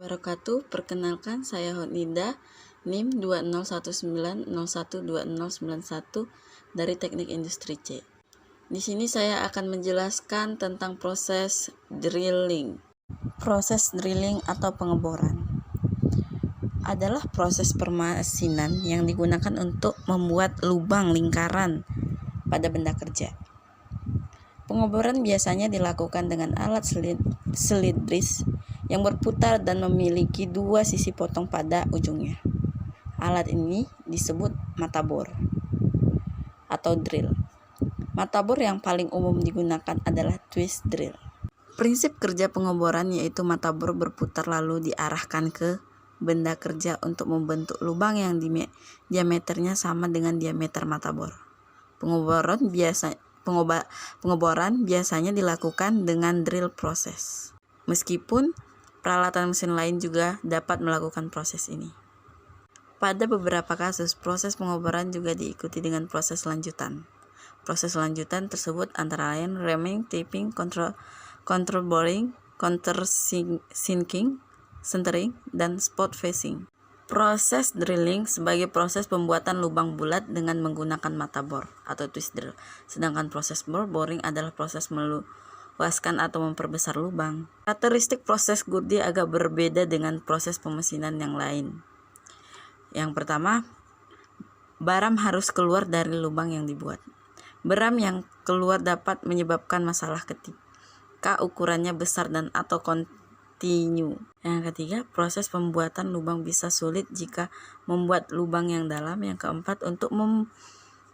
Wabarakatuh. Perkenalkan, saya Honida, NIM 2019012091 dari Teknik Industri C. Di sini saya akan menjelaskan tentang proses drilling. Proses drilling atau pengeboran adalah proses permesinan yang digunakan untuk membuat lubang lingkaran pada benda kerja. Pengeboran biasanya dilakukan dengan alat selidris yang berputar dan memiliki dua sisi potong pada ujungnya. Alat ini disebut mata bor atau drill. Mata bor yang paling umum digunakan adalah twist drill. Prinsip kerja pengeboran yaitu mata bor berputar lalu diarahkan ke benda kerja untuk membentuk lubang yang diameternya sama dengan diameter mata bor. Pengeboran biasanya dilakukan dengan drill proses. Meskipun peralatan mesin lain juga dapat melakukan proses ini. Pada beberapa kasus, proses pengeboran juga diikuti dengan proses lanjutan. Proses lanjutan tersebut antara lain ramming, tapping, control boring, counter sinking, centering, dan spot facing. Proses drilling sebagai proses pembuatan lubang bulat dengan menggunakan mata bor atau twist drill. Sedangkan proses boring adalah proses meluaskan atau memperbesar lubang. Karakteristik proses Gurdi agak berbeda dengan proses pemesinan yang lain. Yang pertama, baram harus keluar dari lubang yang dibuat. Baram yang keluar dapat menyebabkan masalah ketika ukurannya besar dan atau kontinu. Yang ketiga, proses pembuatan lubang bisa sulit jika membuat lubang yang dalam. Yang keempat, untuk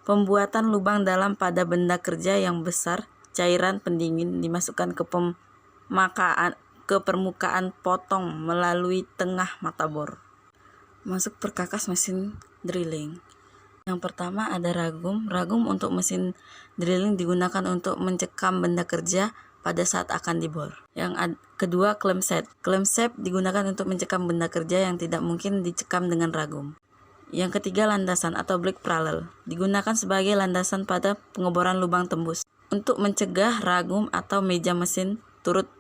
pembuatan lubang dalam pada benda kerja yang besar, cairan pendingin dimasukkan ke permukaan potong melalui tengah mata bor. Masuk perkakas mesin drilling. Yang pertama ada ragum. Ragum untuk mesin drilling digunakan untuk mencekam benda kerja pada saat akan dibor. Yang kedua, clamshell. Clamshell digunakan untuk mencekam benda kerja yang tidak mungkin dicekam dengan ragum. Yang ketiga, landasan atau block parallel. Digunakan sebagai landasan pada pengeboran lubang tembus untuk mencegah ragum atau meja mesin turut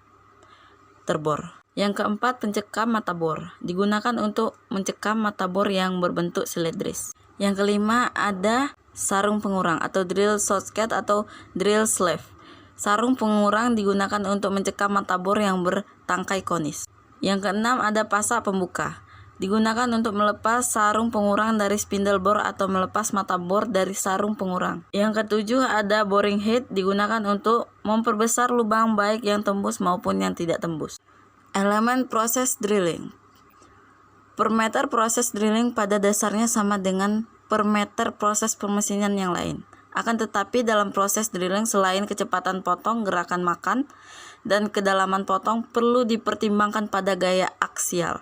terbor. Yang keempat, pencekam mata bor. Digunakan untuk mencekam mata bor yang berbentuk selidris. Yang kelima, ada sarung pengurang atau drill socket atau drill sleeve. Sarung pengurang digunakan untuk mencekam mata bor yang bertangkai konis. Yang keenam, ada pasak pembuka. Digunakan untuk melepas sarung pengurang dari spindle bor atau melepas mata bor dari sarung pengurang. Yang ketujuh, ada boring head. Digunakan untuk memperbesar lubang baik yang tembus maupun yang tidak tembus. Elemen proses drilling. Per meter proses drilling pada dasarnya sama dengan per meter proses pemesinan yang lain. Akan tetapi dalam proses drilling selain kecepatan potong, gerakan makan, dan kedalaman potong perlu dipertimbangkan pada gaya aksial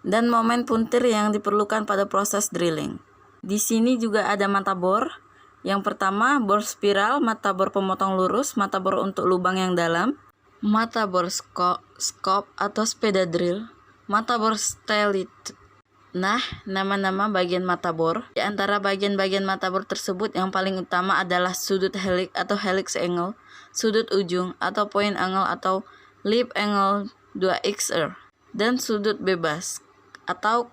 dan momen puntir yang diperlukan pada proses drilling. Di sini juga ada mata bor. Yang pertama, bor spiral, mata bor pemotong lurus, mata bor untuk lubang yang dalam, mata bor scope atau sepeda drill, mata bor stylet. Nah, nama-nama bagian mata bor. Di antara bagian-bagian mata bor tersebut yang paling utama adalah sudut helix atau helix angle, sudut ujung atau point angle atau lip angle 2XR, dan sudut bebas atau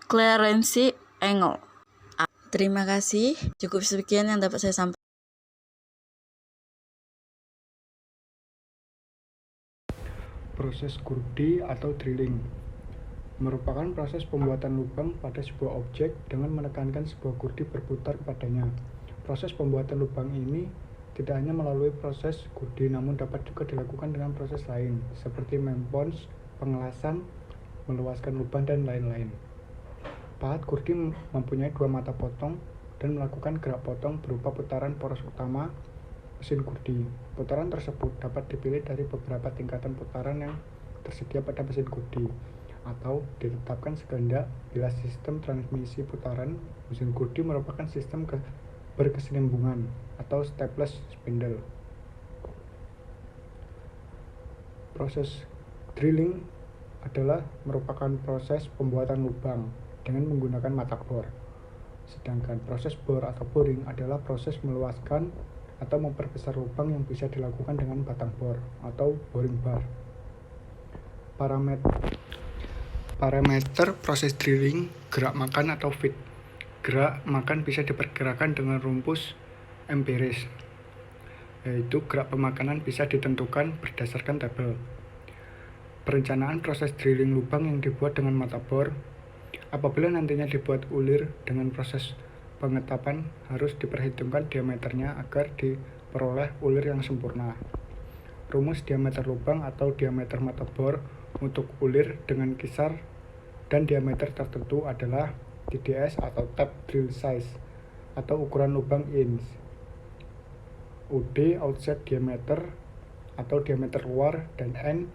clearance angle. Terima kasih. Cukup sekian yang dapat saya sampaikan. Proses Gurdi atau drilling merupakan proses pembuatan lubang pada sebuah objek dengan menekankan sebuah gurdi berputar kepadanya. Proses pembuatan lubang ini tidak hanya melalui proses gurdi, namun dapat juga dilakukan dengan proses lain, seperti mempons, pengelasan, meluaskan lubang, dan lain-lain. Pahat gurdi mempunyai dua mata potong dan melakukan gerak potong berupa putaran poros utama mesin gurdi. Putaran tersebut dapat dipilih dari beberapa tingkatan putaran yang tersedia pada mesin gurdi, atau ditetapkan sekehendak bila sistem transmisi putaran mesin gurdi merupakan sistem berkesinambungan atau stepless spindle. Proses drilling adalah merupakan proses pembuatan lubang dengan menggunakan mata bor. Sedangkan proses bor atau boring adalah proses meluaskan atau memperbesar lubang yang bisa dilakukan dengan batang bor atau boring bar. Parameter proses drilling, gerak makan atau feed. Gerak makan bisa diperkirakan dengan rumus empiris, yaitu gerak pemakanan bisa ditentukan berdasarkan tabel. Perencanaan proses drilling lubang yang dibuat dengan mata bor. Apabila nantinya dibuat ulir dengan proses pengetapan, harus diperhitungkan diameternya agar diperoleh ulir yang sempurna. Rumus diameter lubang atau diameter mata bor untuk ulir dengan kisar dan diameter tertentu adalah TDS atau tap drill size atau ukuran lubang inch, UD outset diameter atau diameter luar, dan N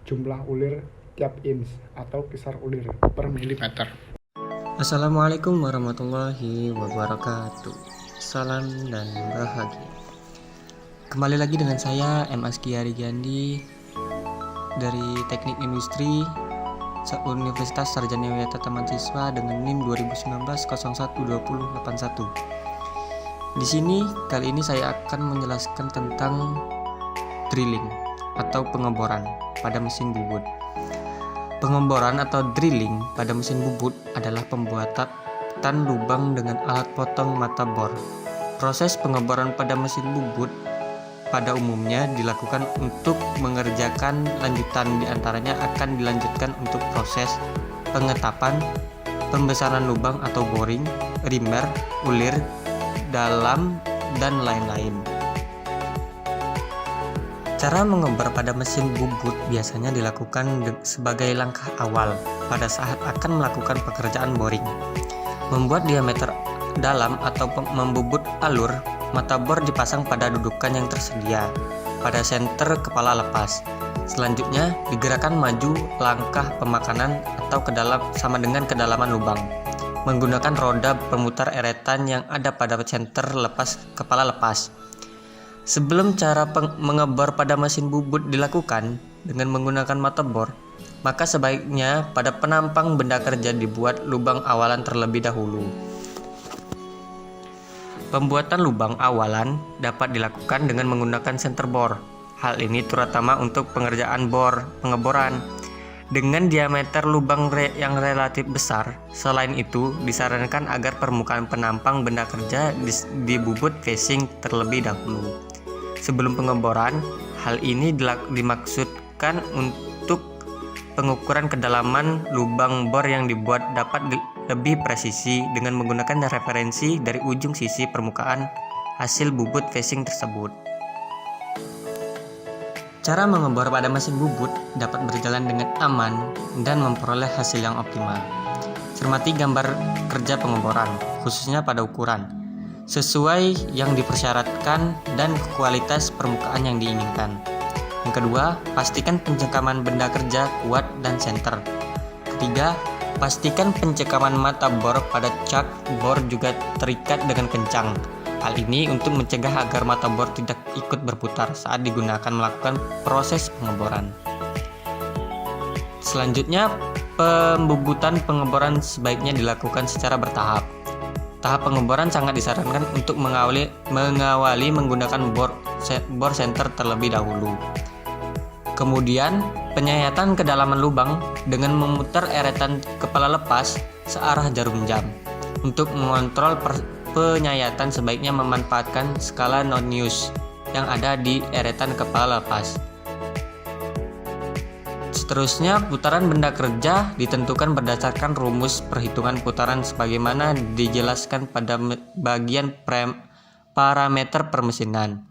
jumlah ulir tiap inch atau kisar ulir per milimeter. Assalamualaikum warahmatullahi wabarakatuh. Salam dan bahagia. Kembali lagi dengan saya M. Aski Arigandi dari Teknik Industri Universitas Sarjana Wiyata Taman Siswa dengan NIM 2019-012081. Di sini kali ini saya akan menjelaskan tentang drilling atau pengeboran pada mesin bubut. Pengeboran atau drilling pada mesin bubut adalah pembuatan lubang dengan alat potong mata bor. Proses pengeboran pada mesin bubut pada umumnya dilakukan untuk mengerjakan lanjutan, diantaranya akan dilanjutkan untuk proses pengetapan, pembesaran lubang atau boring, rimmer, ulir, dalam, dan lain-lain. Cara mengebor pada mesin bubut biasanya dilakukan sebagai langkah awal pada saat akan melakukan pekerjaan boring. Membuat diameter dalam atau membubut alur, mata bor dipasang pada dudukan yang tersedia pada senter kepala lepas. Selanjutnya digerakkan maju langkah pemakanan atau ke dalam sama dengan kedalaman lubang menggunakan roda pemutar eretan yang ada pada senter kepala lepas. Sebelum cara mengebor pada mesin bubut dilakukan dengan menggunakan mata bor, maka sebaiknya pada penampang benda kerja dibuat lubang awalan terlebih dahulu. Pembuatan lubang awalan dapat dilakukan dengan menggunakan senter bor. Hal ini terutama untuk pengerjaan pengeboran dengan diameter lubang yang relatif besar. Selain itu, disarankan agar permukaan penampang benda kerja dibubut facing terlebih dahulu. Sebelum pengeboran, hal ini dimaksudkan untuk pengukuran kedalaman lubang bor yang dibuat dapat lebih presisi dengan menggunakan referensi dari ujung sisi permukaan hasil bubut facing tersebut. Cara mengebor pada mesin bubut dapat berjalan dengan aman dan memperoleh hasil yang optimal. Cermati gambar kerja pengeboran, khususnya pada ukuran, sesuai yang dipersyaratkan dan kualitas permukaan yang diinginkan. Yang kedua, pastikan pencekaman benda kerja kuat dan senter. Ketiga, pastikan pencekaman mata bor pada cak bor juga terikat dengan kencang. Hal ini untuk mencegah agar mata bor tidak ikut berputar saat digunakan melakukan proses pengeboran. Selanjutnya, pembubutan pengeboran sebaiknya dilakukan secara bertahap. Tahap pengeboran sangat disarankan untuk mengawali menggunakan bor senter terlebih dahulu. Kemudian, penyayatan kedalaman lubang dengan memutar eretan kepala lepas searah jarum jam. Untuk mengontrol penyayatan sebaiknya memanfaatkan skala Nonius yang ada di eretan kepala lepas. Seterusnya, putaran benda kerja ditentukan berdasarkan rumus perhitungan putaran sebagaimana dijelaskan pada bagian parameter permesinan,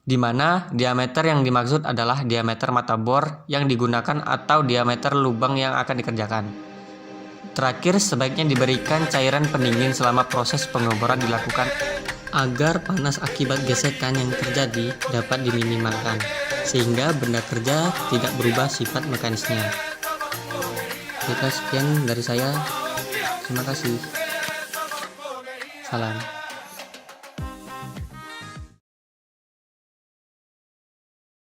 di mana diameter yang dimaksud adalah diameter mata bor yang digunakan atau diameter lubang yang akan dikerjakan. Terakhir, sebaiknya diberikan cairan pendingin selama proses pengeboran dilakukan agar panas akibat gesekan yang terjadi dapat diminimalkan, sehingga benda kerja tidak berubah sifat mekanisnya. Sekian dari saya. Terima kasih. Salam.